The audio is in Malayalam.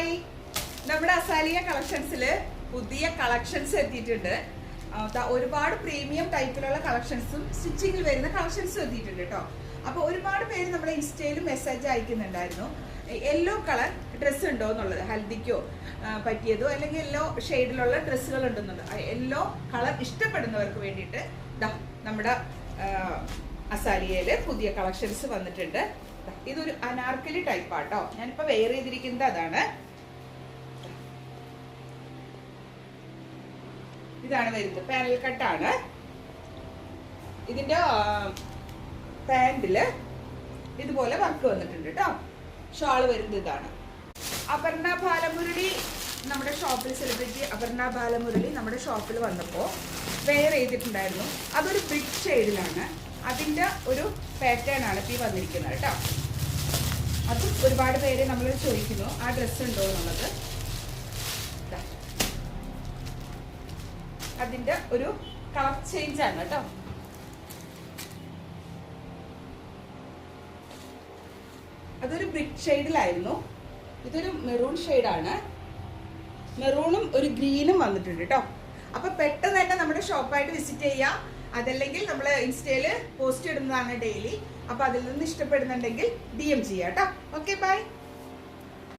ഹായ്, നമ്മുടെ അസാലിയ കളക്ഷൻസിൽ പുതിയ കളക്ഷൻസ് എത്തിയിട്ടുണ്ട്. ഒരുപാട് പ്രീമിയം ടൈപ്പിലുള്ള കളക്ഷൻസും സ്റ്റിച്ചിങ്ങിൽ വരുന്ന കളക്ഷൻസും എത്തിയിട്ടുണ്ട് കേട്ടോ. അപ്പോൾ ഒരുപാട് പേര് നമ്മുടെ ഇൻസ്റ്റയിലും മെസ്സേജ് അയക്കുന്നുണ്ടായിരുന്നു, യെല്ലോ കളർ ഡ്രസ്സ് ഉണ്ടോ എന്നുള്ളത്, ഹൽദിക്കോ പറ്റിയതോ അല്ലെങ്കിൽ യെല്ലോ ഷെയ്ഡിലുള്ള ഡ്രസ്സുകൾ ഉണ്ടെന്നുള്ളത്. യെല്ലോ കളർ ഇഷ്ടപ്പെടുന്നവർക്ക് വേണ്ടിയിട്ട് നമ്മുടെ അസാലിയയിൽ പുതിയ കളക്ഷൻസ് വന്നിട്ടുണ്ട്. ഇതൊരു അനാർക്കലി ടൈപ്പാട്ടോ, ഞാനിപ്പോൾ വെയർ ചെയ്തിരിക്കുന്നത് അതാണ്. ഇതാണ് വരുന്നത്, പാനൽ കട്ടാണ്. ഇതിന്റെ പാൻറില് ഇതുപോലെ വർക്ക് വന്നിട്ടുണ്ട് കേട്ടോ. ഷാള് വരുന്നത് ഇതാണ്. അപർണ ബാലമുരളി നമ്മുടെ ഷോപ്പിൽ, സെലിബ്രിറ്റി അപർണ ബാലമുരളി നമ്മുടെ ഷോപ്പിൽ വന്നപ്പോൾ വെയർ ചെയ്തിട്ടുണ്ടായിരുന്നു. അതൊരു ബ്രിക്ക് ഷെയ്ഡിലാണ്. അതിൻ്റെ ഒരു പാറ്റേൺ ആണ് ഇപ്പോൾ ഈ വന്നിരിക്കുന്നത് കേട്ടോ. അതും ഒരുപാട് പേര് നമ്മൾ ചോദിക്കുന്നു ആ ഡ്രസ്സ് ഉണ്ടോ എന്നുള്ളത്. അതിൻ്റെ ഒരു കളർ ചേഞ്ച് ആണ് കേട്ടോ. അതൊരു ബ്രിക്ക് ഷെയ്ഡിലായിരുന്നു. ഇതൊരു മെറൂൺ ഷെയ്ഡാണ്. മെറൂണും ഒരു ഗ്രീനും വന്നിട്ടുണ്ട് കേട്ടോ. അപ്പൊ പെട്ടെന്ന് തന്നെ നമ്മുടെ ഷോപ്പായിട്ട് വിസിറ്റ് ചെയ്യാം. അതല്ലെങ്കിൽ നമ്മൾ ഇൻസ്റ്റയിൽ പോസ്റ്റ് ഇടുന്നതാണ് ഡെയിലി. അപ്പൊ അതിൽ നിന്ന് ഇഷ്ടപ്പെടുന്നുണ്ടെങ്കിൽ DM ചെയ്യാം കേട്ടോ. Okay, by.